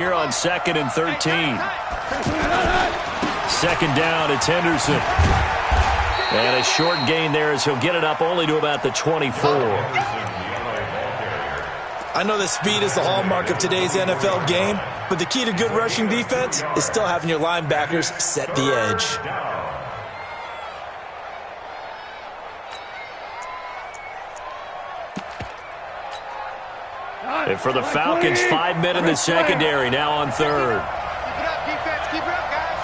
Here on 2nd and 13. Second down, it's Henderson. And a short gain there as he'll get it up only to about the 24. I know that speed is the hallmark of today's NFL game, but the key to good rushing defense is still having your linebackers set the edge. And for the Falcons, 5 men in the secondary, now on third. Keep it up, defense. Keep it up, guys.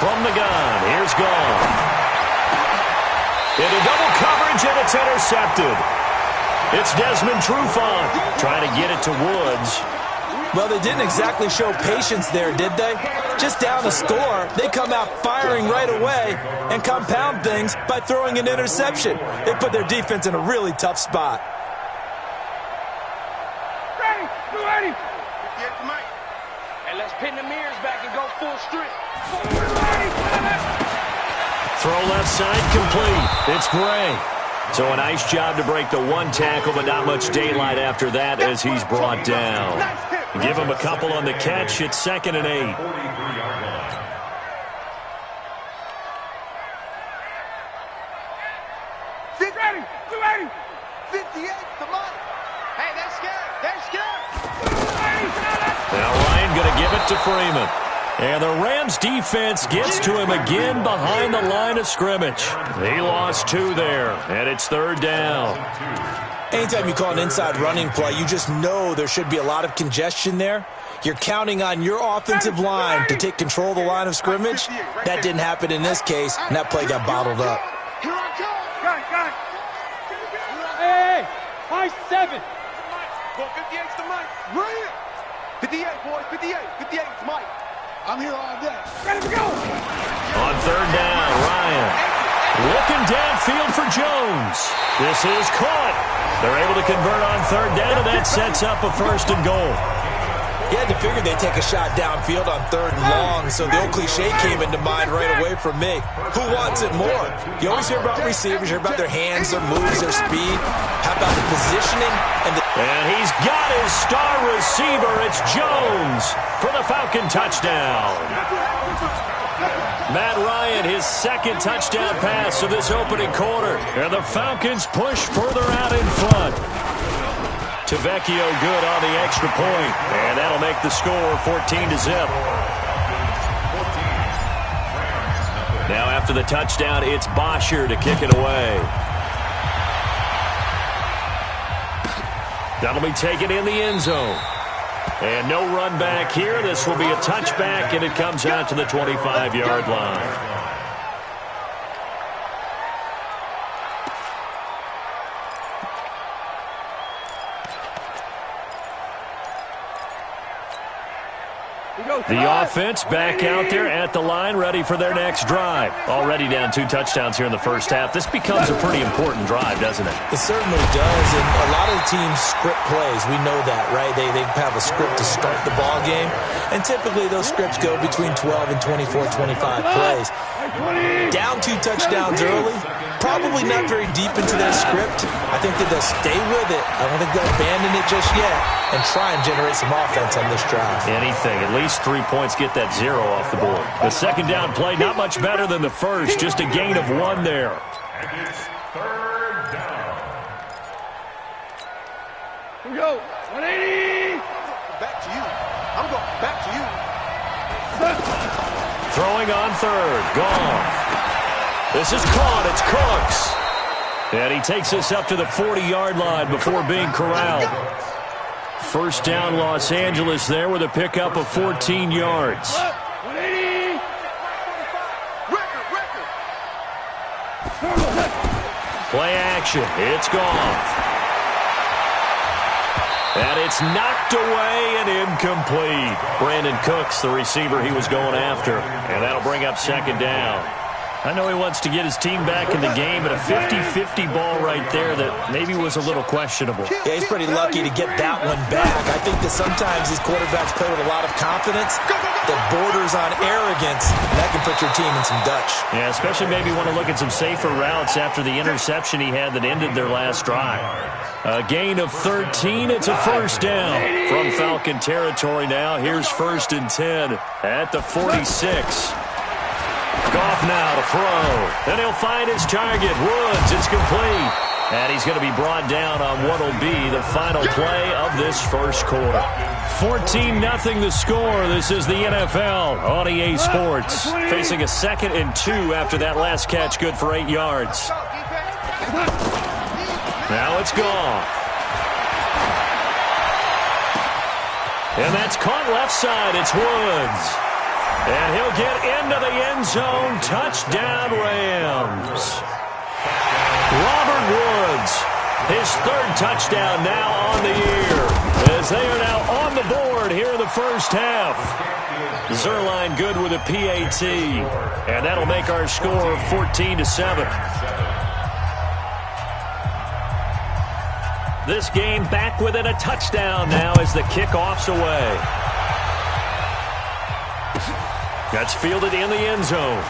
From the gun, here's Gone. Into double coverage, and it's intercepted. It's Desmond Trufant trying to get it to Woods. Well, they didn't exactly show patience there, did they? Just down a score, they come out firing right away and compound things by throwing an interception. They put their defense in a really tough spot. Ready, we're ready. Get to Mike. And let's pin the mirrors back and go full strength. Throw left side complete. It's Gray. So a nice job to break the one tackle, but not much daylight after that as he's brought down. Give him a couple on the catch. It's 2nd and 8. Ready, we're ready. 58, come on. Hey, they're scared. They're scared. Now Ryan going to give it to Freeman. And the Rams defense gets to him again behind the line of scrimmage. He lost 2 there, and it's 3rd down. Anytime you call an inside running play, you just know there should be a lot of congestion there. You're counting on your offensive line to take control of the line of scrimmage. That didn't happen in this case, and that play got bottled up. Here I come. Got it. Hey, high 7. Go 58's to Mike. Right here. 58, boys. 58. 58's Mike. I'm here all day. Ready to go. On 3rd down, Ryan looking downfield for Jones. This is caught. They're able to convert on 3rd down, and that sets up a 1st and goal. You had to figure they'd take a shot downfield on 3rd and long, so the old cliche came into mind right away for me. Who wants it more? You always hear about receivers, you hear about their hands, their moves, their speed. How about the positioning? And he's got his star receiver. It's Jones for the Falcon touchdown. Matt Ryan, his 2nd touchdown pass of this opening quarter. And the Falcons push further out in front. Tavecchio good on the extra point, and that'll make the score 14-0. Now after the touchdown, it's Bosher to kick it away. That'll be taken in the end zone. And no run back here. This will be a touchback, and it comes out to the 25-yard line. The offense back out there at the line, ready for their next drive. Already down 2 touchdowns here in the first half. This becomes a pretty important drive, doesn't it? It certainly does, and a lot of the teams script plays. We know that, right? They have a script to start the ball game, and typically those scripts go between 12 and 24, 25 plays. Down 2 touchdowns early, probably not very deep into their script. I think that they'll stay with it. I don't think they'll abandon it just yet and try and generate some offense on this drive. Anything. At least 3 points, get that 0 off the board. The second down play, not much better than the first. Just a gain of 1 there. And it's 3rd down. Here we go. 180. Back to you. I'm going back to you. Throwing on 3rd. Gone. This is caught. It's Cooks. And he takes us up to the 40-yard line before being corralled. First down, Los Angeles there with a pickup of 14 yards. 180. Record. Play action. It's gone. And it's knocked away and incomplete. Brandon Cooks, the receiver he was going after. And that'll bring up 2nd down. I know he wants to get his team back in the game, but a 50-50 ball right there that maybe was a little questionable. Yeah, he's pretty lucky to get that one back. I think that sometimes these quarterbacks play with a lot of confidence that borders on arrogance, and that can put your team in some Dutch. Yeah, especially maybe want to look at some safer routes after the interception he had that ended their last drive. A gain of 13. It's a first down from Falcon territory now. Here's 1st and 10 at the 46. Goff now to throw. And he'll find his target. Woods, it's complete. And he's going to be brought down on what will be the final play of this first quarter. 14-0 the score. This is the NFL on EA Sports. Facing a 2nd and 2 after that last catch, good for 8 yards. Now it's Goff. And that's caught left side. It's Woods. And he'll get into the end zone. Touchdown, Rams. Robert Woods, his 3rd touchdown now on the year, as they are now on the board here in the first half. Zerline good with a PAT, and that'll make our score 14-7. This game back within a touchdown now as the kickoff's away. That's fielded in the end zone.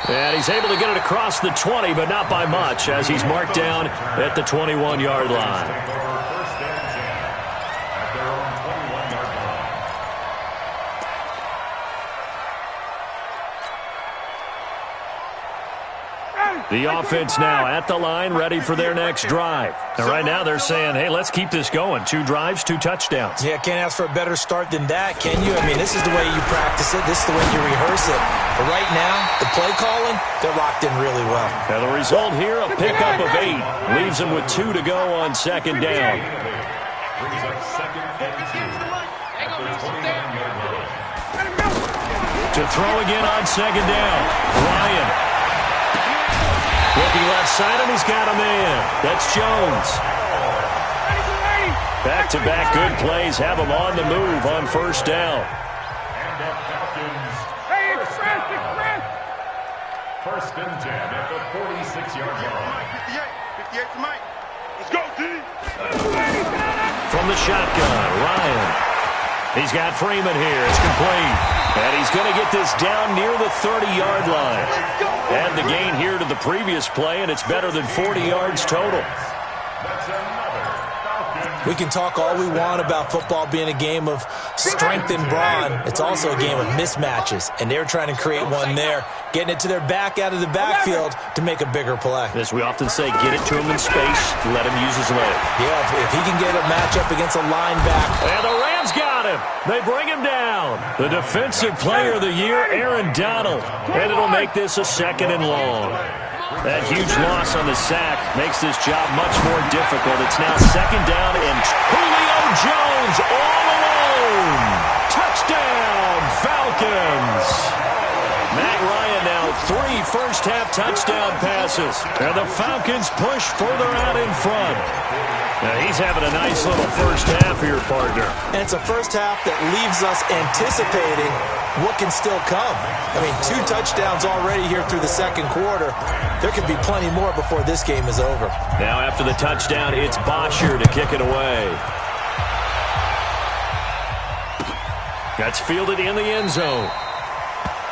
And he's able to get it across the 20, but not by much, as he's marked down at the 21-yard line. The offense now at the line, ready for their next drive. And right now they're saying, hey, let's keep this going. 2 drives, 2 touchdowns. Yeah, can't ask for a better start than that, can you? I mean, this is the way you practice it. This is the way you rehearse it. But right now, the play calling, they're locked in really well. Now the result here, a pickup of 8. Leaves them with 2 to go on 2nd down. To throw again on 2nd down. Ryan. Looking left side, and he's got a man. That's Jones. Back-to-back good plays have him on the move on 1st down. Hey, express! 1st and 10 at the 46-yard line. 58 to Mike. Let's go, D. From the shotgun, Ryan. He's got Freeman here. It's complete. And he's going to get this down near the 30-yard line. Add the gain here to the previous play, and it's better than 40 yards total. We can talk all we want about football being a game of strength and brawn. It's also a game of mismatches, and they're trying to create one there, getting it to their back out of the backfield to make a bigger play. As we often say, get it to him in space, let him use his leg. Yeah, if he can get a matchup against a linebacker. And the Rams got him. They bring him down. The Defensive Player of the Year, Aaron Donald. And it'll make this a 2nd and long. That huge loss on the sack makes this job much more difficult. It's now 2nd down, and Julio Jones all alone. Touchdown, Falcons. Matt Ryan now 3 first-half touchdown passes. And the Falcons push further out in front. Now he's having a nice little first half here, partner. And it's a first half that leaves us anticipating what can still come. I mean, 2 touchdowns already here through the 2nd quarter. There could be plenty more before this game is over. Now after the touchdown, it's Bosher to kick it away. That's fielded in the end zone.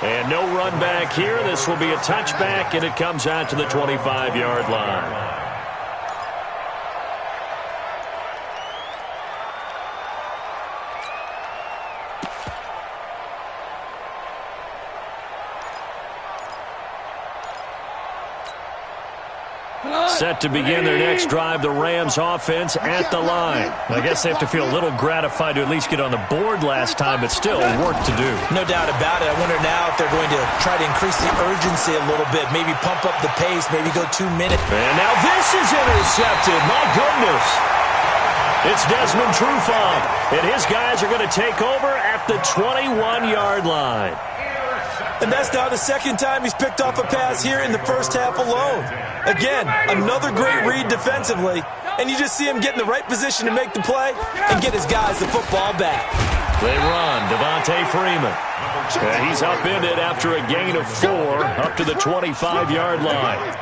And no run back here. This will be a touchback, and it comes out to the 25-yard line. Set to begin their next drive, the Rams offense at the line. I guess they have to feel a little gratified to at least get on the board last time, but still work to do. No doubt about it. I wonder now if they're going to try to increase the urgency a little bit, maybe pump up the pace, maybe go 2 minutes. And now this is intercepted. My goodness. It's Desmond Trufant, and his guys are going to take over at the 21-yard line. And that's now the second time he's picked off a pass here in the first half alone. Again, another great read defensively, and you just see him get in the right position to make the play and get his guys the football back. They run. Devontae Freeman. And he's upended after a gain of 4 up to the 25-yard line.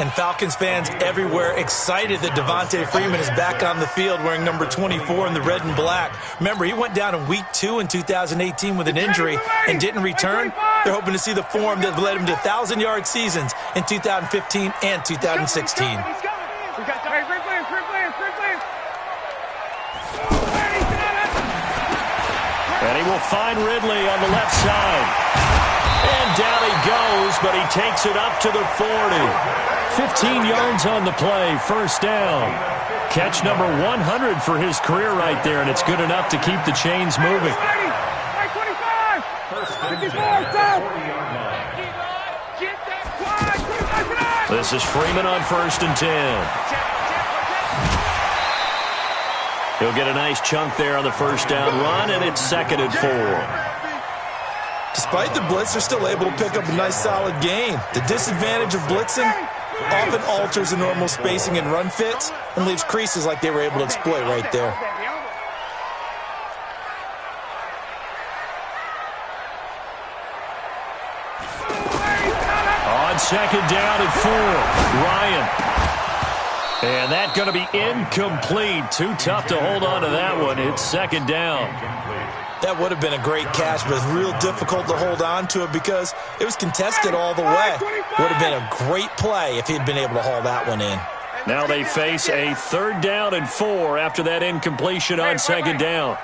And Falcons fans everywhere excited that Devontae Freeman is back on the field wearing number 24 in the red and black. Remember, he went down in week 2 in 2018 with an injury and didn't return. They're hoping to see the form that led him to 1,000-yard seasons in 2015 and 2016. And he will find Ridley on the left side. And down he goes, but he takes it up to the 40. 15 yards on the play, first down. Catch number 100 for his career right there, and it's good enough to keep the chains moving. This is Freeman on 1st and 10. He'll get a nice chunk there on the first down run, and it's 2nd and 4. Despite the blitz, they're still able to pick up a nice solid gain. The disadvantage of blitzing often alters the normal spacing and run fits and leaves creases like they were able to exploit right there. On 2nd down and 4, Ryan. And that's going to be incomplete. Too tough to hold on to that one. It's 2nd down. That would have been a great catch, but it's real difficult to hold on to it because it was contested all the way. Would have been a great play if he'd been able to haul that one in. Now they face a 3rd down and 4 after that incompletion on 2nd down.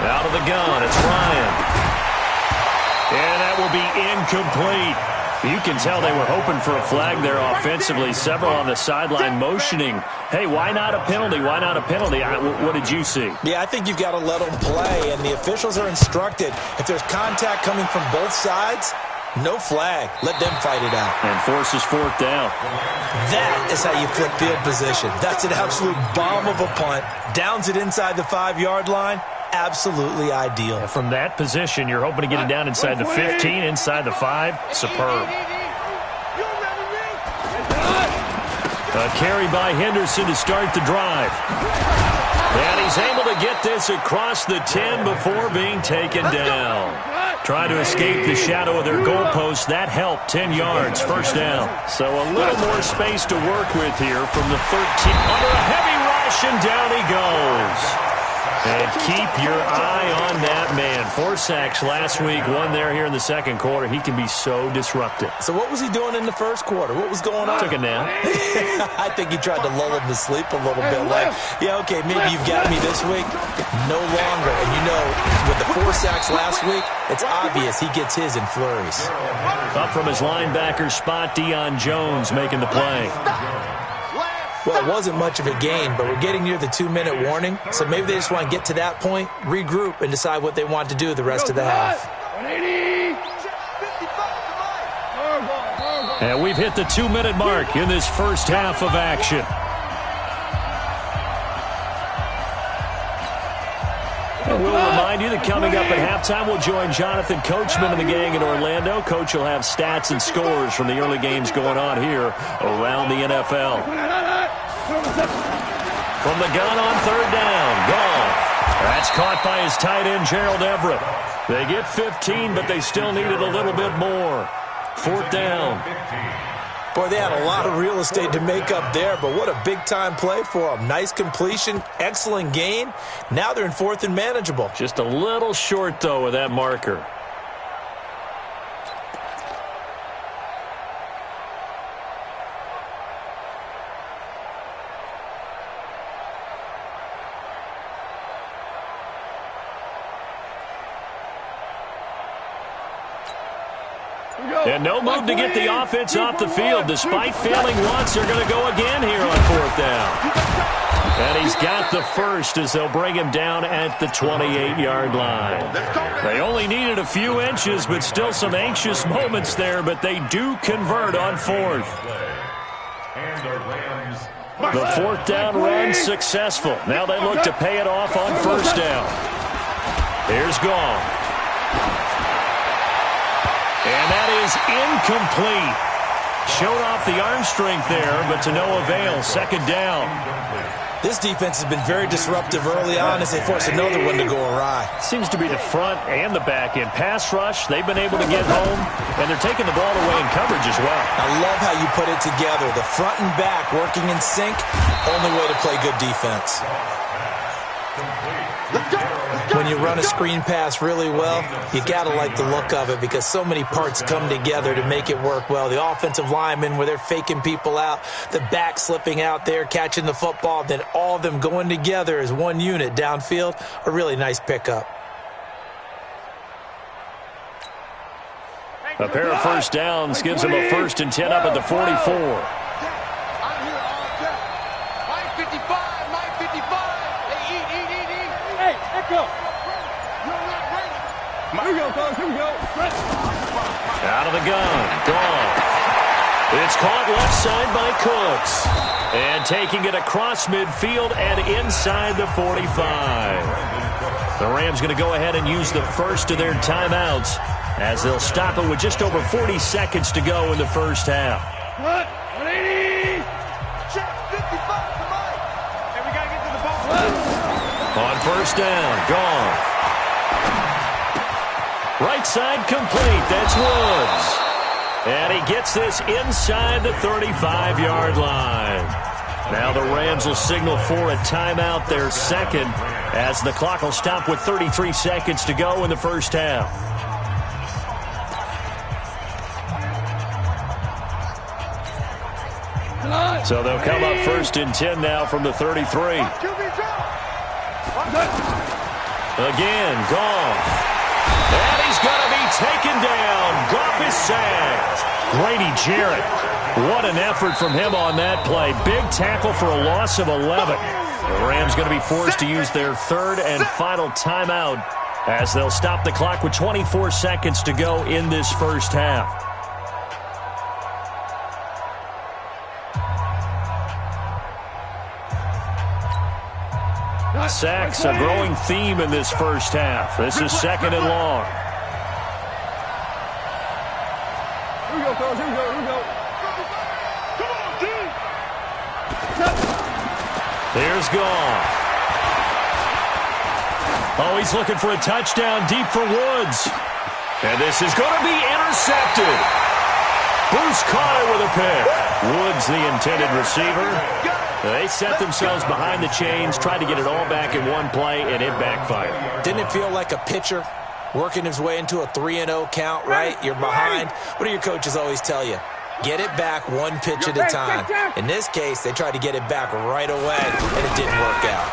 Out of the gun, it's Ryan. And that will be incomplete. You can tell they were hoping for a flag there offensively. Several on the sideline motioning, hey, why not a penalty? Why not a penalty? What did you see? Yeah, I think you've got to let them play, and the officials are instructed. If there's contact coming from both sides, no flag. Let them fight it out. And forces 4th down. That is how you flip field position. That's an absolute bomb of a punt. Downs it inside the 5-yard line. Absolutely ideal. From that position, you're hoping to get it down inside the 15, inside the 5. Superb. A carry by Henderson to start the drive. And he's able to get this across the 10 before being taken down. Trying to escape the shadow of their goalpost. That helped. 10 yards, first down. So a little more space to work with here from the 13. Under a heavy rush, and down he goes. And keep your eye on that man. 4 sacks last week, 1 there here in the second quarter. He can be so disruptive. So what was he doing in the first quarter? What was going on? Took a nap. I think he tried to lull him to sleep a little bit. Like, yeah, okay, maybe you've got me this week. No longer. And you know, with the 4 sacks last week, it's obvious he gets his in flurries. Up from his linebacker spot, Deion Jones making the play. Well, it wasn't much of a gain, but we're getting near the 2-minute warning, so maybe they just want to get to that point, regroup, and decide what they want to do the rest of the half. And we've hit the 2-minute mark in this first half of action. And we'll remind you that coming up at halftime, we'll join Jonathan Coachman and the gang in Orlando. Coach will have stats and scores from the early games going on here around the NFL. From the gun on 3rd down, Goff. That's caught by his tight end, Gerald Everett. They get 15, but they still needed a little bit more. 4th down. Boy, they had a lot of real estate to make up there, but what a big-time play for them. Nice completion, excellent gain. Now they're in 4th and manageable. Just a little short, though, with that marker. And no move to get the offense off the field. Despite failing once, they're going to go again here on 4th down. And he's got the first as they'll bring him down at the 28-yard line. They only needed a few inches, but still some anxious moments there, but they do convert on 4th. And the Rams. The fourth down run successful. Now they look to pay it off on first down. Here's Goff. And that is incomplete. Showed off the arm strength there, but to no avail. Second down. This defense has been very disruptive early on as they force another one to go awry. Seems to be the front and the back end. Pass rush, they've been able to get home, and they're taking the ball away in coverage as well. I love how you put it together. The front and back working in sync, only way to play good defense. When you run a screen pass really well, you got to like the look of it because so many parts come together to make it work well. The offensive linemen where they're faking people out, the back slipping out there, catching the football, then all of them going together as one unit downfield, a really nice pickup. A pair of first downs gives them a 1st and 10 up at the 44. Here we go, fellas. Here we go. Out of the gun. Goff. It's caught left side by Cooks. And taking it across midfield and inside the 45. The Rams going to go ahead and use the first of their timeouts as they'll stop it with just over 40 seconds to go in the first half. 180. Check 55 to Mike. And we got to get to the ball. On first down, Goff. Right side complete. That's Woods. And he gets this inside the 35-yard line. Now the Rams will signal for a timeout, their second, as the clock will stop with 33 seconds to go in the first half. So they'll come up 1st and 10 now from the 33. Again, Goff. And he's going to be taken down. Goff is sacked. Grady Jarrett. What an effort from him on that play. Big tackle for a loss of 11. The Rams going to be forced to use their 3rd and final timeout as they'll stop the clock with 24 seconds to go in this first half. Sacks, a growing theme in this first half. This is 2nd and long. Here we go, fellas. Here we go. Here we go. Come on, dude. Here's Goff. Oh, he's looking for a touchdown deep for Woods. And this is going to be intercepted. Bruce caught it with a pick. Woods, the intended receiver. They set themselves behind the chains, tried to get it all back in one play, and it backfired. Didn't it feel like a pitcher working his way into a 3-0 count, right? You're behind. What do your coaches always tell you? Get it back one pitch at a time. In this case, they tried to get it back right away, and it didn't work out.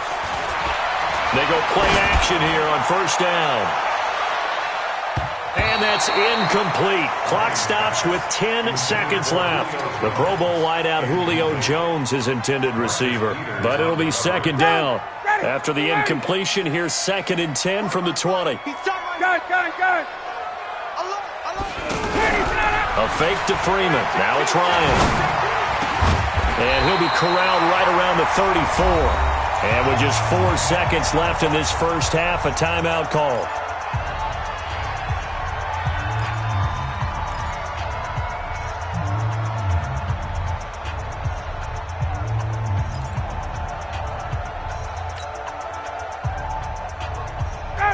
They go play action here on first down. And that's incomplete. Clock stops with 10 seconds left. The Pro Bowl wideout Julio Jones is intended receiver. But it'll be 2nd down. After the incompletion, here's 2nd and 10 from the 20. Gun. A fake to Freeman. Now it's Ryan. And he'll be corralled right around the 34. And with just 4 seconds left in this first half, a timeout call.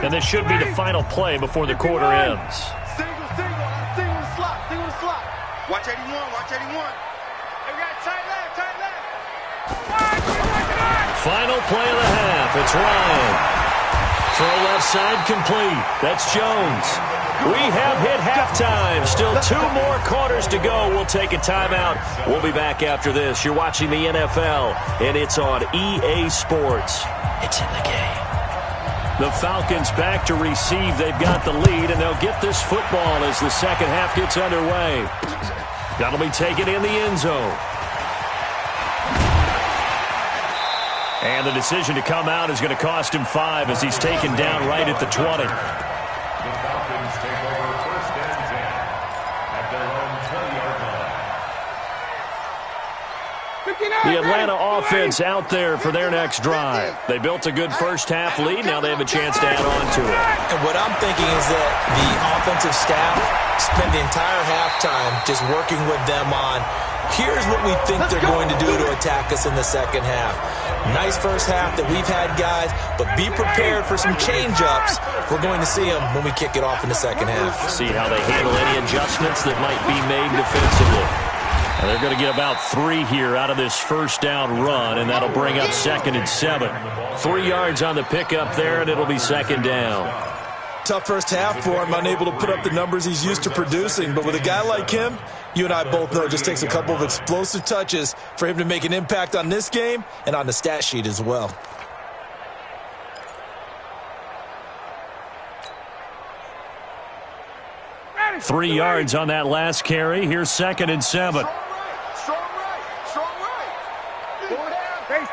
And this should be the final play before the quarter ends. Single slot. Watch 81. We got tight left. Final play of the half. It's Ryan. Throw left side complete. That's Jones. We have hit halftime. Still 2 more quarters to go. We'll take a timeout. We'll be back after this. You're watching the NFL, and it's on EA Sports. It's in the game. The Falcons back to receive. They've got the lead, and they'll get this football as the second half gets underway. That'll be taken in the end zone. And the decision to come out is going to cost him 5 as he's taken down right at the 20. The Falcons take over 1st and 10 at their own 20-yard line. The Atlanta offense out there for their next drive. They built a good first-half lead. Now they have a chance to add on to it. And what I'm thinking is that the offensive staff spent the entire halftime just working with them on, here's what we think they're going to do to attack us in the second half. Nice first half that we've had, guys, but be prepared for some change-ups. We're going to see them when we kick it off in the second half. See how they handle any adjustments that might be made defensively. And they're going to get about 3 here out of this first down run, and that'll bring up 2nd and 7. 3 yards on the pickup there, and it'll be 2nd down. Tough first half for him, unable to put up the numbers he's used to producing. But with a guy like him, you and I both know it just takes a couple of explosive touches for him to make an impact on this game and on the stat sheet as well. Ready. 3 yards on that last carry. Here's 2nd and 7. Strong right. Go down. Base.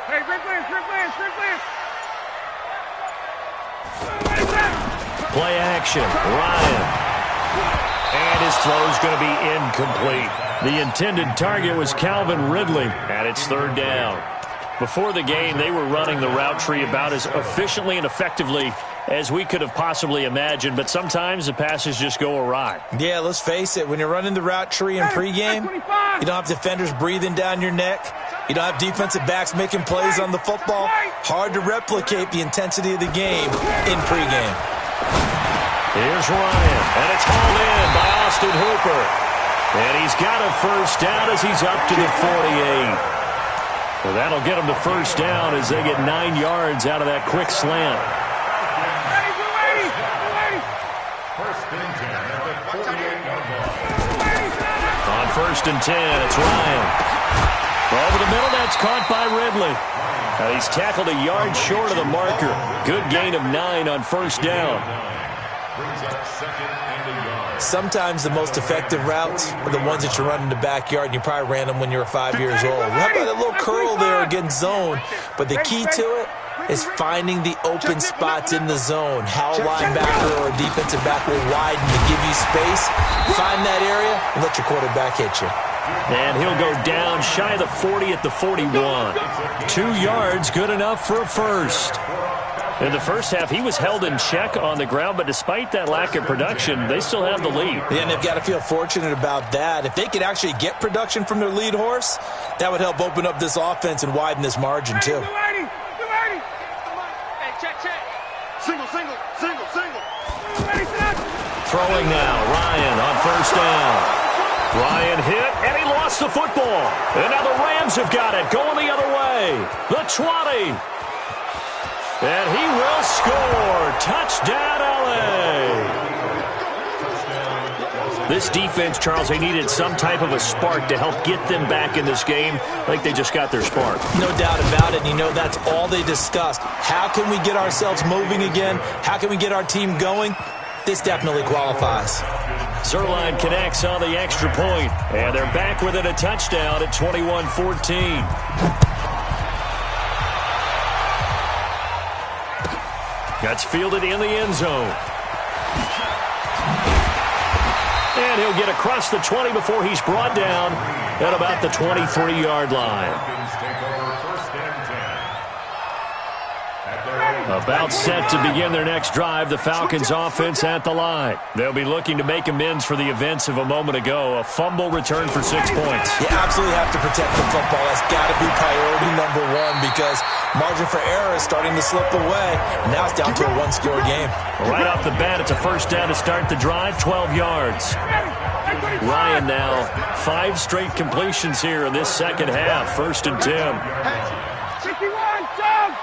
Hey, strict lance. Play action. Ryan. And his throw's going to be incomplete. The intended target was Calvin Ridley, and it's 3rd down. Before the game, they were running the route tree about as efficiently and effectively as we could have possibly imagined, but sometimes the passes just go awry. Yeah, let's face it. When you're running the route tree in pregame, you don't have defenders breathing down your neck. You don't have defensive backs making plays on the football. Hard to replicate the intensity of the game in pregame. Here's Ryan, and it's hauled in by Austin Hooper. And he's got a first down as he's up to the 48. Well, that'll get him to first down as they get 9 yards out of that quick slant. First and 10 at the 48-yard line. On 1st and 10, it's Ryan. Over the middle, that's caught by Ridley. He's tackled a yard short of the marker. Good gain of 9 on first down. Brings up 2nd and a yard. Sometimes the most effective routes are the ones that you run in the backyard, and you probably ran them when you were 5 years old. How about that little curl there against zone? But the key to it is finding the open spots in the zone. How a linebacker or a defensive back will widen to give you space. Find that area and let your quarterback hit you. And he'll go down shy of the 40 at the 41. 2 yards, good enough for a first. In the first half, he was held in check on the ground, but despite that lack of production, they still have the lead. Yeah, and they've got to feel fortunate about that. If they could actually get production from their lead horse, that would help open up this offense and widen this margin, too. Hey, check. Single. Throwing now, Ryan on first down. Ryan hit, and he lost the football. And now the Rams have got it, going the other way. The 20. And he will score. Touchdown, L.A. This defense, Charles, they needed some type of a spark to help get them back in this game. I think they just got their spark. No doubt about it. And you know that's all they discussed. How can we get ourselves moving again? How can we get our team going? This definitely qualifies. Zerline connects on the extra point. And they're back within a touchdown at 21-14. That's fielded in the end zone. And he'll get across the 20 before he's brought down at about the 23-yard line. About set to begin their next drive, the Falcons offense at the line. They'll be looking to make amends for the events of a moment ago. A fumble return for 6 points. You absolutely have to protect the football. That's got to be priority number one because margin for error is starting to slip away. And now it's down to a one-score game. Right off the bat, it's a first down to start the drive, 12 yards. Ryan now, 5 straight completions here in this second half. 1st and 10. 61, jump!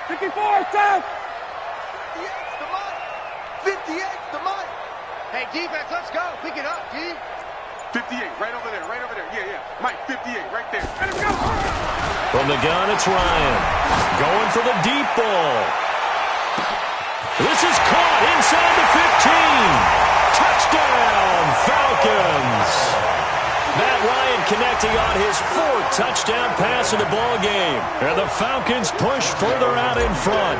54, jump! 58's the money. Hey, defense, let's go. Pick it up, D. 58, right over there. Yeah. Mike, 58, right there. Let him go! From the gun, it's Ryan. Going for the deep ball. This is caught inside the 15. Touchdown, Falcons. Matt Ryan connecting on his 4th touchdown pass in the ball game. And the Falcons push further out in front.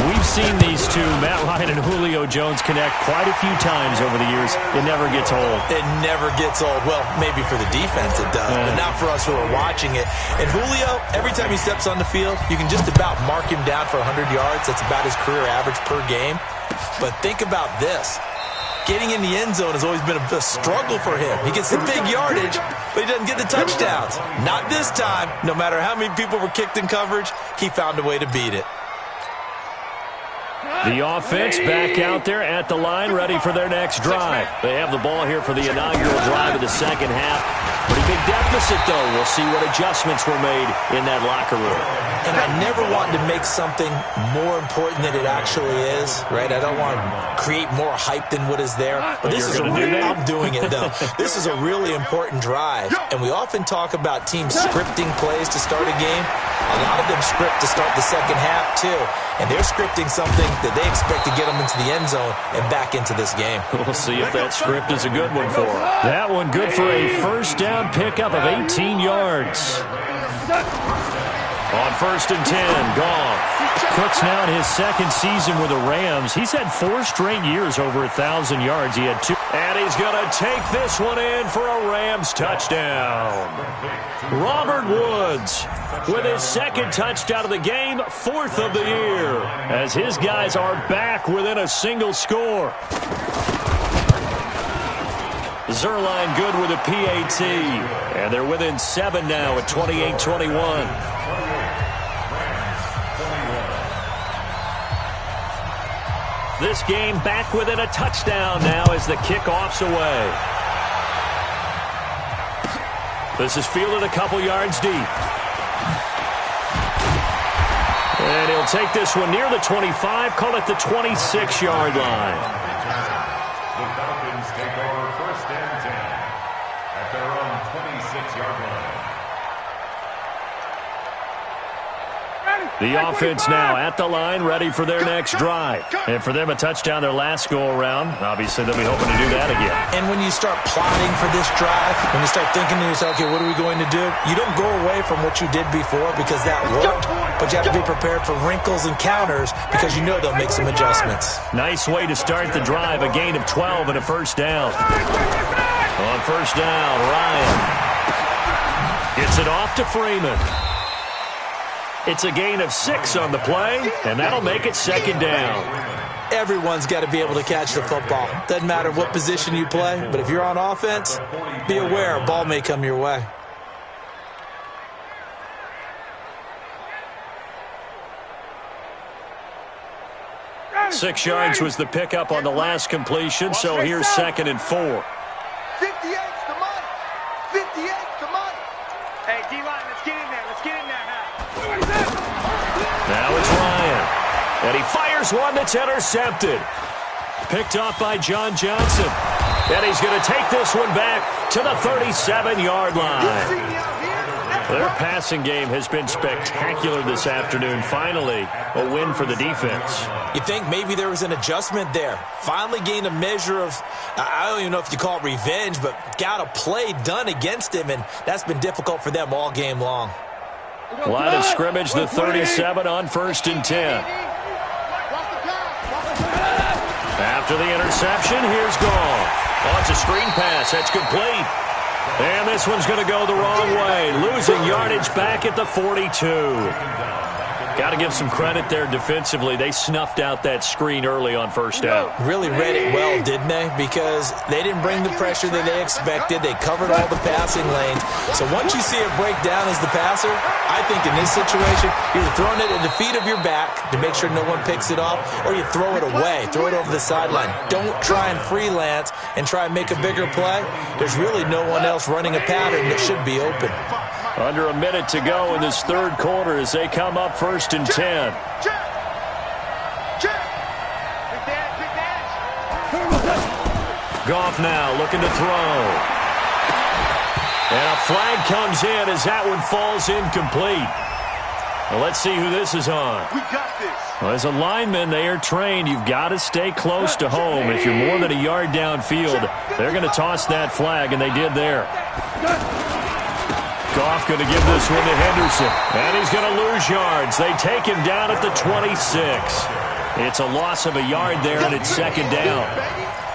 We've seen these two, Matt Ryan and Julio Jones, connect quite a few times over the years. It never gets old. It never gets old. Well, maybe for the defense it does, but not for us who are watching it. And Julio, every time he steps on the field, you can just about mark him down for 100 yards. That's about his career average per game. But think about this. Getting in the end zone has always been a struggle for him. He gets the big yardage, but he doesn't get the touchdowns. Not this time. No matter how many people were kicked in coverage, he found a way to beat it. The offense back out there at the line, ready for their next drive. They have the ball here for the inaugural drive of the second half. Pretty big deficit, though. We'll see what adjustments were made in that locker room. And I never want to make something more important than it actually is, right? I don't want to create more hype than what is there. But this is I'm doing it, though. This is a really important drive. And we often talk about teams scripting plays to start a game. A lot of them script to start the second half, too. And they're scripting something that they expect to get them into the end zone and back into this game. We'll see if that script is a good one for them. That one good for a first down pickup of 18 yards. On 1st and 10, Goff. Cook's now in his second season with the Rams. He's had 4 straight years over 1,000 yards. He had 2. And he's going to take this one in for a Rams touchdown. Robert Woods with his second touchdown of the game, 4th of the year, as his guys are back within a single score. Zerline good with a PAT. And they're within 7 now at 28-21. This game back within a touchdown now as the kickoff's away. This is fielded a couple yards deep. And he'll take this one near the 25, call it the 26-yard line. The Falcons take over 1st and 10 at their own 26-yard line. The offense now at the line, ready for their next drive. And for them, a touchdown their last go-around. Obviously, they'll be hoping to do that again. And when you start plotting for this drive, when you start thinking to yourself, okay, what are we going to do? You don't go away from what you did before because that worked, but you have to be prepared for wrinkles and counters because you know they'll make some adjustments. Nice way to start the drive, a gain of 12 and a first down. On 1st down, Ryan gets it off to Freeman. It's a gain of 6 on the play, and that'll make it 2nd down. Everyone's got to be able to catch the football. Doesn't matter what position you play, but if you're on offense, be aware a ball may come your way. Six yards was the pickup on the last completion, so here's 2nd and 4. 58's the money. 58's the money. Hey, D-line, let's get in there. Let's get in there now. Now it's Ryan. And he fires one that's intercepted. Picked off by John Johnson. And he's going to take this one back to the 37-yard line. Their passing game has been spectacular this afternoon. Finally, a win for the defense. You think maybe there was an adjustment there. Finally gained a measure of, I don't even know if you call it revenge, but got a play done against him, and that's been difficult for them all game long. Line of scrimmage, the 37 on 1st and 10. After the interception, here's Goff. Oh, it's a screen pass. That's complete. And this one's going to go the wrong way. Losing yardage back at the 42. Got to give some credit there defensively. They snuffed out that screen early on 1st down. Really read it well, didn't they? Because they didn't bring the pressure that they expected. They covered all the passing lanes. So once you see it break down as the passer, I think in this situation, you're either throwing it at the feet of your back to make sure no one picks it off, or you throw it away, throw it over the sideline. Don't try and freelance and try and make a bigger play. There's really no one else running a pattern that should be open. Under a minute to go in this 3rd quarter as they come up 1st and 10. Goff now looking to throw. And a flag comes in as that one falls incomplete. Well, let's see who this is on. We got this. Well, as a lineman, they are trained. You've got to stay close to home. If you're more than a yard downfield, they're going to toss that flag, and they did there. Goff going to give this one to Henderson. And he's going to lose yards. They take him down at the 26. It's a loss of a yard there, and it's second down.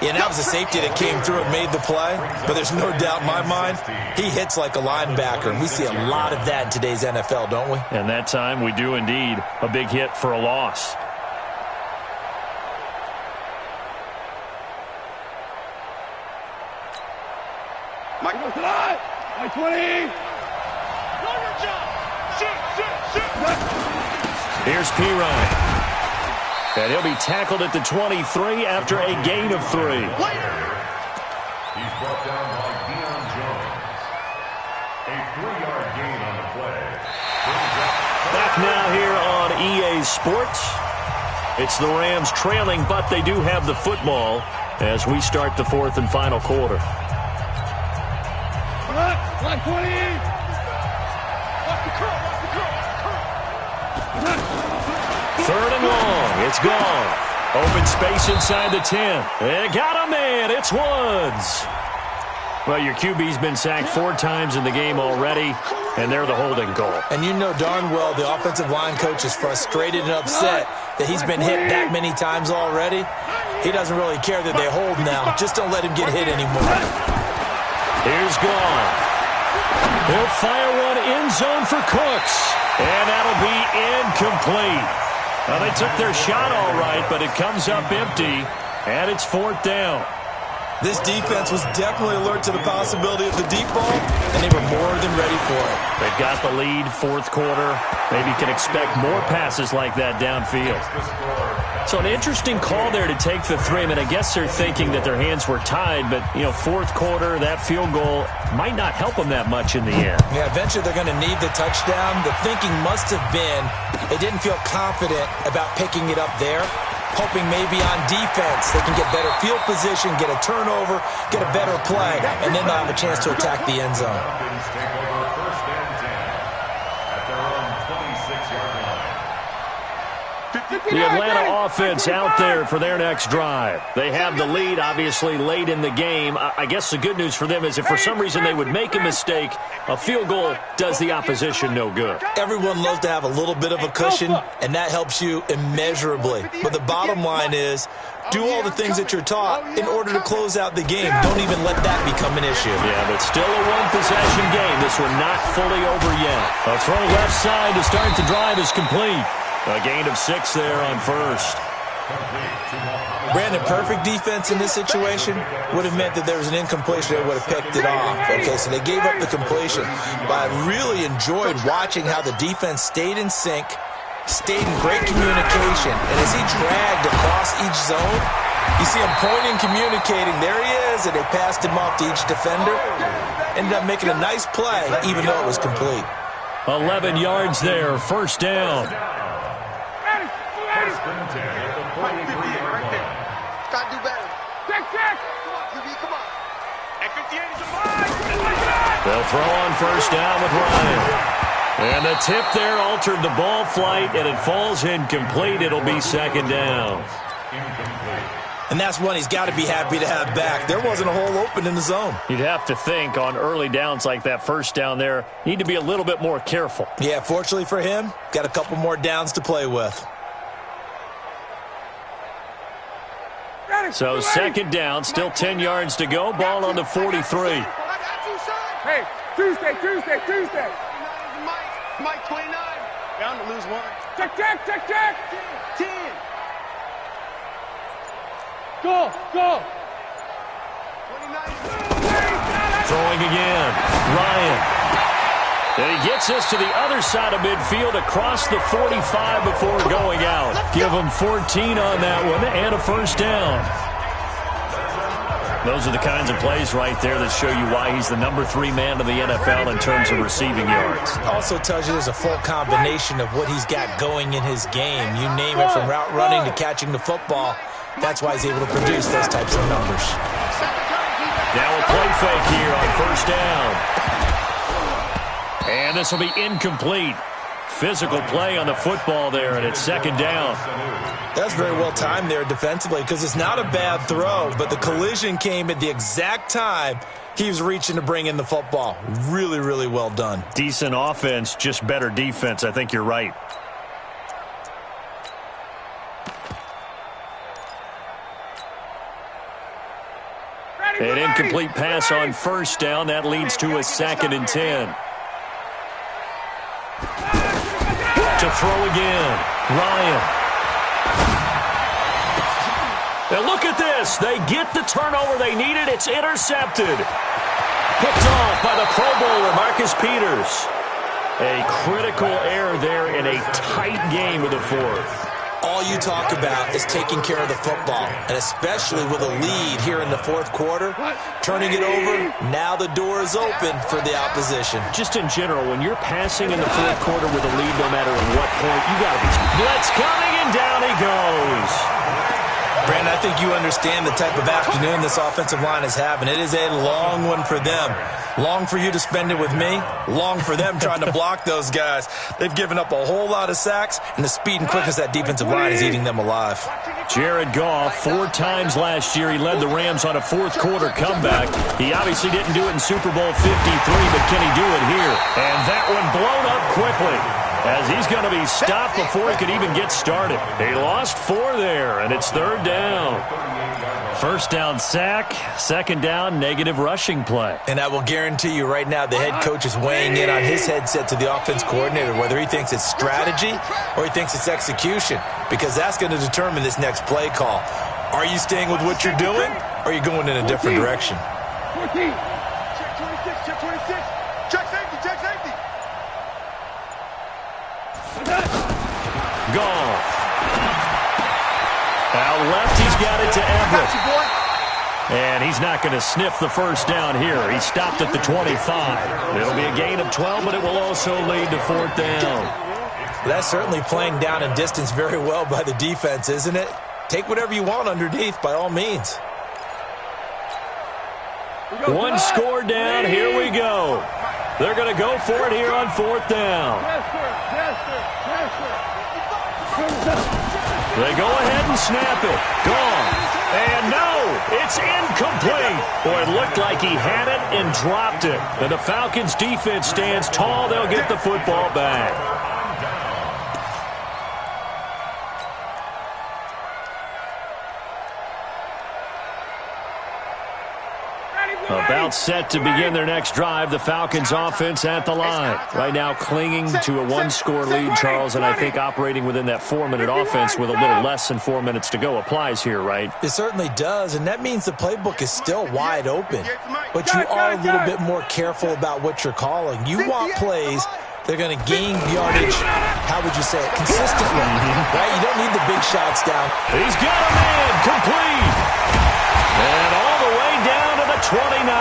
Yeah, and that was a safety that came through and made the play. But there's no doubt in my mind, he hits like a linebacker. And we see a lot of that in today's NFL, don't we? And that time we do indeed. A big hit for a loss. Mike, what's it on? My 20. Here's Pirine. And he'll be tackled at the 23 after a gain of 3. He's brought down by Deion Jones. A 3-yard gain on the play. Back now here on EA Sports. It's the Rams trailing, but they do have the football as we start the 4th and final quarter. My 20. Third and long. It's gone. Open space inside the 10. They got a man. It's Woods. Well, your QB's been sacked 4 times in the game already, and they're the holding goal. And you know darn well the offensive line coach is frustrated and upset that he's been hit that many times already. He doesn't really care that they hold now. Just don't let him get hit anymore. Here's Goff. He'll fire one end zone for Cooks, and that'll be incomplete. Well, they took their shot all right, but it comes up empty, and it's 4th down. This defense was definitely alert to the possibility of the deep ball, and they were more than ready for it. They've got the lead, 4th quarter. Maybe can expect more passes like that downfield. So an interesting call there to take the 3. I mean, I guess they're thinking that their hands were tied, but, 4th quarter, that field goal might not help them that much in the end. Yeah, eventually they're going to need the touchdown. The thinking must have been they didn't feel confident about picking it up there, hoping maybe on defense they can get better field position, get a turnover, get a better play, and then they'll have a chance to attack the end zone. Take over 1st and 10 at their own 26-yard line. The Atlanta offense out there for their next drive. They have the lead, obviously, late in the game. I guess the good news for them is if for some reason they would make a mistake, a field goal does the opposition no good. Everyone loves to have a little bit of a cushion, and that helps you immeasurably. But the bottom line is, do all the things that you're taught in order to close out the game. Don't even let that become an issue. Yeah, but still a one-possession game. This one not fully over yet. A throw left side to start the drive is complete. A gain of 6 there on 1st. Brandon, perfect defense in this situation would have meant that there was an incompletion. They would have picked it off. Okay, so they gave up the completion. But I really enjoyed watching how the defense stayed in sync, stayed in great communication. And as he dragged across each zone, you see him pointing, communicating. There he is, and they passed him off to each defender. Ended up making a nice play, even though it was complete. 11 yards there, 1st down. First and 10 at the 43-yard line. Gotta do better. Check. Come on, QB, come on. And 58 is a mine. They'll throw on 1st down with Ryan. And the tip there altered the ball flight, and it falls incomplete. It'll be 2nd down. Incomplete. And that's one he's got to be happy to have back. There wasn't a hole open in the zone. You'd have to think on early downs like that 1st down there, need to be a little bit more careful. Yeah, fortunately for him, got a couple more downs to play with. So 2nd down, still 10 yards to go. Ball on the 43. Hey, Tuesday. Mike 29. Bound to lose 1. Check. 10. Go. 29. Throwing again. Ryan. And he gets us to the other side of midfield across the 45 before going out. Give him 14 on that one and a 1st down. Those are the kinds of plays right there that show you why he's the number 3 man in the NFL in terms of receiving yards. Also tells you there's a full combination of what he's got going in his game. You name it, from route running to catching the football. That's why he's able to produce those types of numbers. Now a play fake here on 1st down. And this will be incomplete. Physical play on the football there, and it's second down. That's very well timed there defensively because it's not a bad throw, but the collision came at the exact time he was reaching to bring in the football. Really, really well done. Decent offense, just better defense. I think you're right. An incomplete pass on first down. That leads to a 2nd and 10. To throw again. Ryan. And look at this. They get the turnover they needed. It's intercepted. Picked off by the Pro Bowler, Marcus Peters. A critical error there in a tight game with the 4th. All you talk about is taking care of the football, and especially with a lead here in the 4th quarter, turning it over, now the door is open for the opposition. Just in general, when you're passing in the 4th quarter with a lead, no matter at what point, you got to be. Blitz coming, and down he goes. Brandon, I think you understand the type of afternoon this offensive line is having. It is a long one for them. Long for you to spend it with me. Long for them trying to block those guys. They've given up a whole lot of sacks, and the speed and quickness of that defensive line is eating them alive. Jared Goff, 4 times last year, he led the Rams on a 4th quarter comeback. He obviously didn't do it in Super Bowl 53, but can he do it here? And that one blown up quickly, as he's going to be stopped before he could even get started. He lost 4 there, and it's 3rd down. First down sack, 2nd down negative rushing play. And I will guarantee you right now the head coach is weighing in on his headset to the offense coordinator, whether he thinks it's strategy or he thinks it's execution, because that's going to determine this next play call. Are you staying with what you're doing, or are you going in a different direction? 14. Check 26, check 26. Check safety, check safety. Goff. Out left, he's got it to Everett. And he's not going to sniff the first down here. He stopped at the 25. It'll be a gain of 12, but it will also lead to 4th down. That's certainly playing down in distance very well by the defense, isn't it? Take whatever you want underneath, by all means. One score down, here we go. They're going to go for it here on 4th down. They go ahead and snap it. Gone. And no, it's incomplete. Boy, it looked like he had it and dropped it. And the Falcons' defense stands tall. They'll get the football back. About set to begin their next drive. The Falcons offense at the line. Right now clinging to a 1-score lead, Charles, and I think operating within that 4-minute offense with a little less than 4 minutes to go applies here, right? It certainly does, and that means the playbook is still wide open. But you are a little bit more careful about what you're calling. You want plays that are going to gain yardage, how would you say it, consistently, right? You don't need the big shots down. He's got a man, complete. And all the way down to the 29.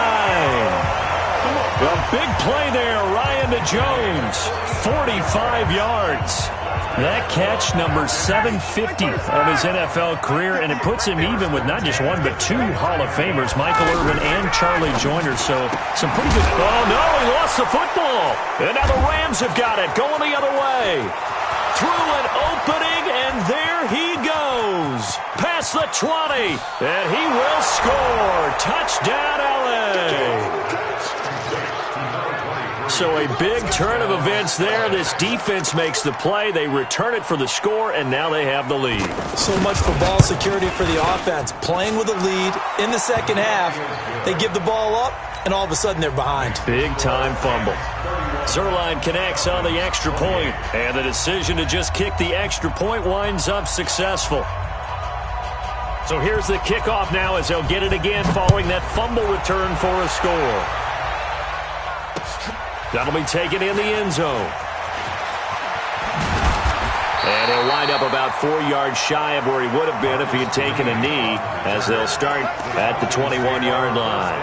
A big play there, Ryan to Jones, 45 yards. That catch, number 750 of his NFL career, and it puts him even with not just 1 but 2 Hall of Famers, Michael Irvin and Charlie Joyner. So some pretty good. Oh no, he lost the football, and now the Rams have got it, going the other way. Through an opening, and there he goes. Past the 20, and he will score. Touchdown, LA. So a big turn of events there. This defense makes the play. They return it for the score, and now they have the lead. So much for ball security for the offense. Playing with a lead in the second half. They give the ball up, and all of a sudden they're behind. Big-time fumble. Zuerlein connects on the extra point, and the decision to just kick the extra point winds up successful. So here's the kickoff now as they'll get it again following that fumble return for a score. That'll be taken in the end zone. And he'll wind up about 4 yards shy of where he would have been if he had taken a knee, as they'll start at the 21-yard line.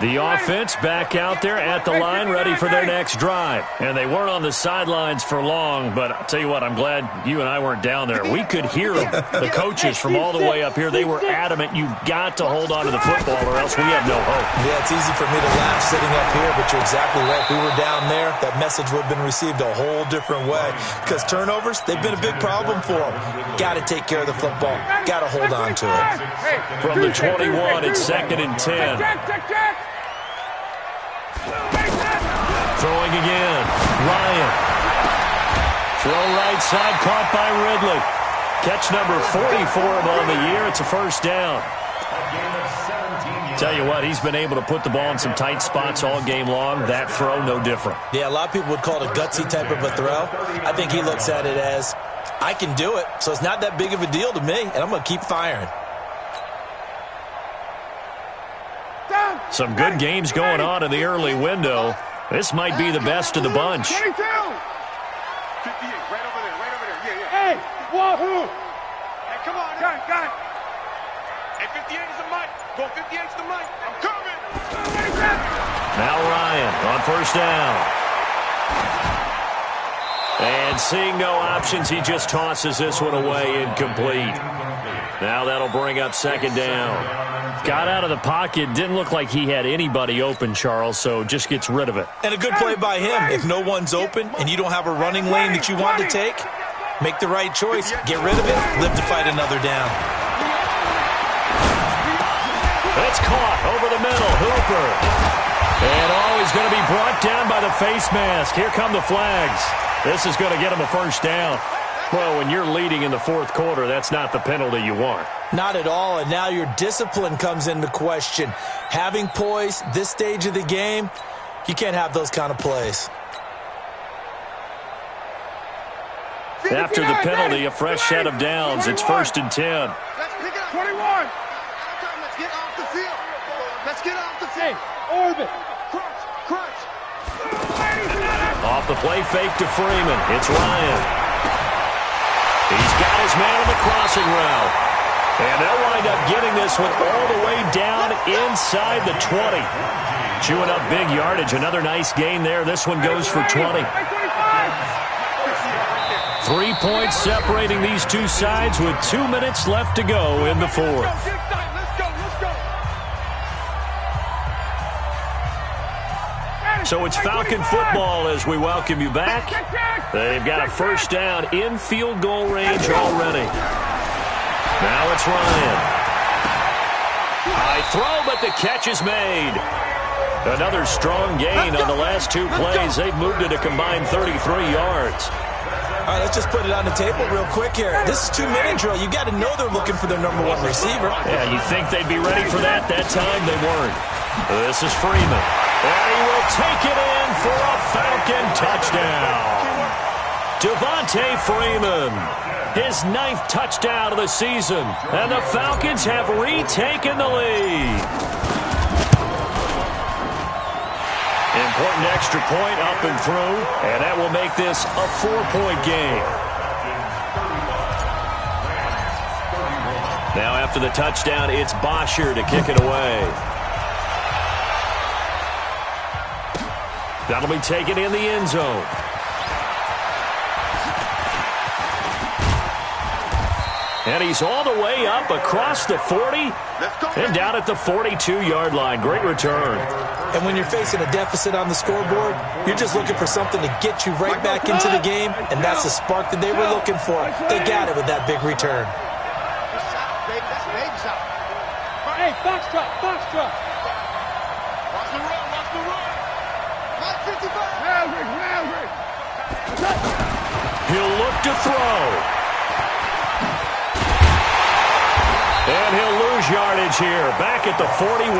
The offense back out there at the line, ready for their next drive. And they weren't on the sidelines for long, but I'll tell you what, I'm glad you and I weren't down there. We could hear the coaches from all the way up here. They were adamant, you've got to hold on to the football or else we have no hope. Yeah, it's easy for me to laugh sitting up here, but you're exactly right. If we were down there, that message would have been received a whole different way. Because turnovers, they've been a big problem for them. Got to take care of the football. Got to hold on to it. From the 21, it's 2nd and 10. Throwing again. Ryan. Throw right side, caught by Ridley. Catch number 40 for him on the year. It's a first down. Tell you what, he's been able to put the ball in some tight spots all game long. That throw, no different. Yeah, a lot of people would call it a gutsy type of a throw. I think he looks at it as, I can do it, so it's not that big of a deal to me, and I'm going to keep firing. Some good games going on in the early window. This might be the best of the bunch. 22. 58, right over there. Yeah. Hey, wahoo! Hey, come on. Got it. Hey, 58 is the mic. Go 58 is the mic. I'm coming. Now Ryan on first down. And seeing no options, he just tosses this one away, incomplete. Now that'll bring up 2nd down. Got out of the pocket, didn't look like he had anybody open, Charles, so just gets rid of it. And a good play by him. If no one's open and you don't have a running lane that you want to take, make the right choice. Get rid of it, live to fight another down. It's caught over the middle, Hooper. And he's going to be brought down by the face mask. Here come the flags. This is going to get him a first down. Well, when you're leading in the 4th quarter, that's not the penalty you want. Not at all, and now your discipline comes into question. Having poise this stage of the game, you can't have those kind of plays. After the penalty, a fresh set of downs. It's 1st and 10. Let's pick it up. 21. Let's get off the field. Let's get off the field. Orbit. Crunch. Off the play fake to Freeman. It's Ryan. He's got his man on the crossing route. And they'll wind up getting this one all the way down inside the 20. Chewing up big yardage. Another nice gain there. This one goes for 20. 3 points separating these two sides with 2 minutes left to go in the 4th. Let's go. So it's Falcon football as we welcome you back. They've got a first down in field goal range already. Now it's Ryan. High throw, but the catch is made. Another strong gain on the last 2 plays. They've moved it a combined 33 yards. All right, let's just put it on the table real quick here. This is 2-minute drill. You got to know they're looking for their number 1 receiver. Yeah, you think they'd be ready for that? That time they weren't. This is Freeman. And he will take it in for a Falcon touchdown. Devontae Freeman, his 9th touchdown of the season. And the Falcons have retaken the lead. Important extra point up and through, and that will make this a 4-point game. Now after the touchdown, it's Bosher to kick it away. That'll be taken in the end zone. And he's all the way up across the 40 and down at the 42-yard line. Great return. And when you're facing a deficit on the scoreboard, you're just looking for something to get you right back into the game, and that's the spark that they were looking for. They got it with that big return. Hey, box truck. Watch the run. Mike 55. Maverick. He'll look to throw. And he'll lose yardage here, back at the 41.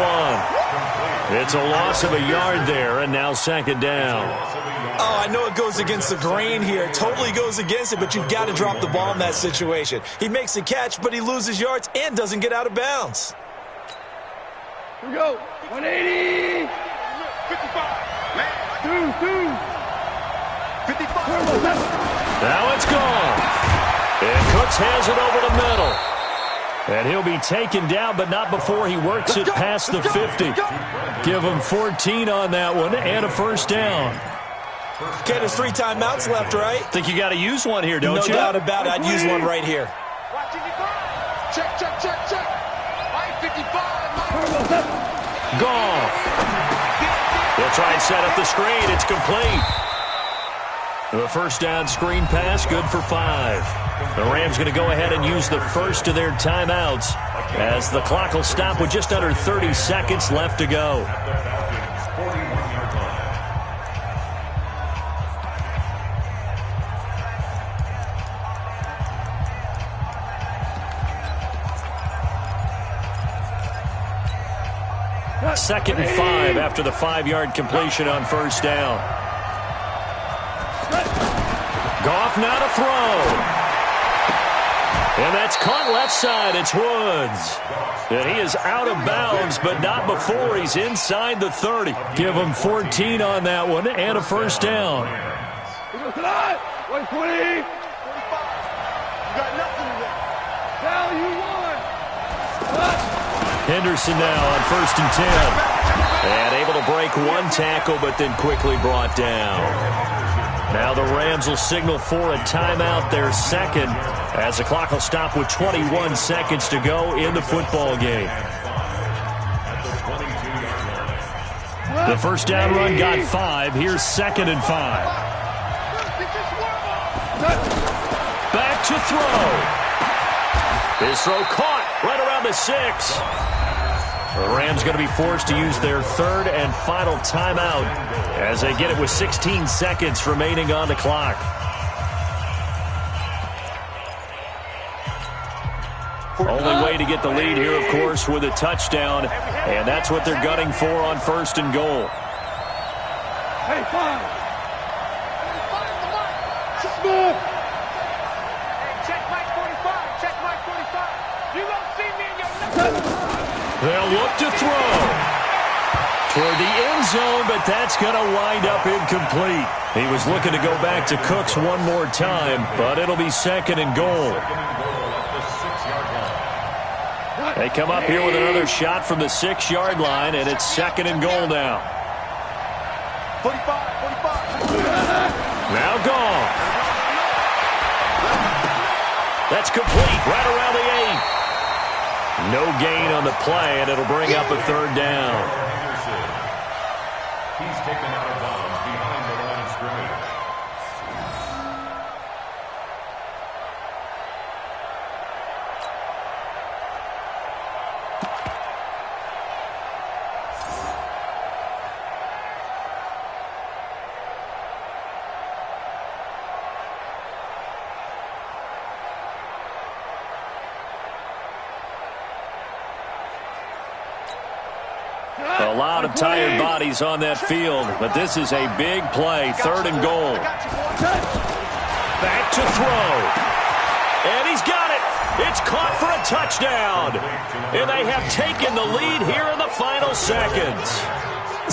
It's a loss of a yard there, and now 2nd down. Oh, I know it goes against the grain here. It totally goes against it, but you've got to drop the ball in that situation. He makes the catch, but he loses yards and doesn't get out of bounds. Here we go. 180. 55. Man. 55. Now it's gone. And Cooks has it over the middle. And he'll be taken down, but not before he works it past the 50. Give him 14 on that one and a first down. Okay, there's 3 timeouts left, right? Think you got to use one here, don't you? No doubt about it. I'd use one right here. Check, check, check, check. 55. Goff. They'll try and set up the screen. It's complete. The first down screen pass, good for 5. The Rams going to go ahead and use the first of their timeouts as the clock will stop with just under 30 seconds left to go. Second and 5 after the 5-yard completion on first down. Goff now to throw. And that's caught left side. It's Woods. And he is out of bounds, but not before he's inside the 30. Give him 14 on that one and a first down. 120. You got nothing to do. Now you won. Henderson now on first and 10. And able to break one tackle, but then quickly brought down. Now the Rams will signal for a timeout, their second, as the clock will stop with 21 seconds to go in the football game. The first down run got 5. Here's second and 5. Back to throw. His throw caught right around the 6. The Rams going to be forced to use their third and final timeout as they get it with 16 seconds remaining on the clock. Only way to get the lead here, of course, with a touchdown, and that's what they're gunning for on first and goal. Hey, 5. Smith. Check Mike 45. Check Mike 45. You don't see me in your number. They'll look to throw toward the end zone, but that's going to wind up incomplete. He was looking to go back to Cooks one more time, but it'll be second and goal. They come up here with another shot from the 6-yard line, and it's second and goal now. 45. Now Goff. That's complete right around the 8. No gain on the play, and it'll bring up a third down. He's taken out of bounds behind the line of scrimmage. A lot of tired bodies on that field, but this is a big play, third and goal. Back to throw. And he's got it. It's caught for a touchdown. And they have taken the lead here in the final seconds.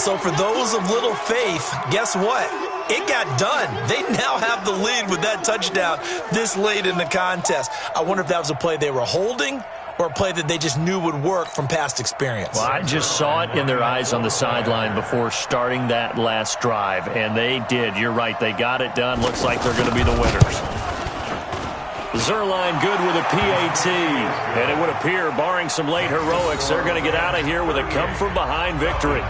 So for those of little faith, guess what? It got done. They now have the lead with that touchdown this late in the contest. I wonder if that was a play they were holding or a play that they just knew would work from past experience. Well, I just saw it in their eyes on the sideline before starting that last drive, and they did. You're right. They got it done. Looks like they're going to be the winners. Zerline good with a PAT, and it would appear, barring some late heroics, they're going to get out of here with a come-from-behind victory.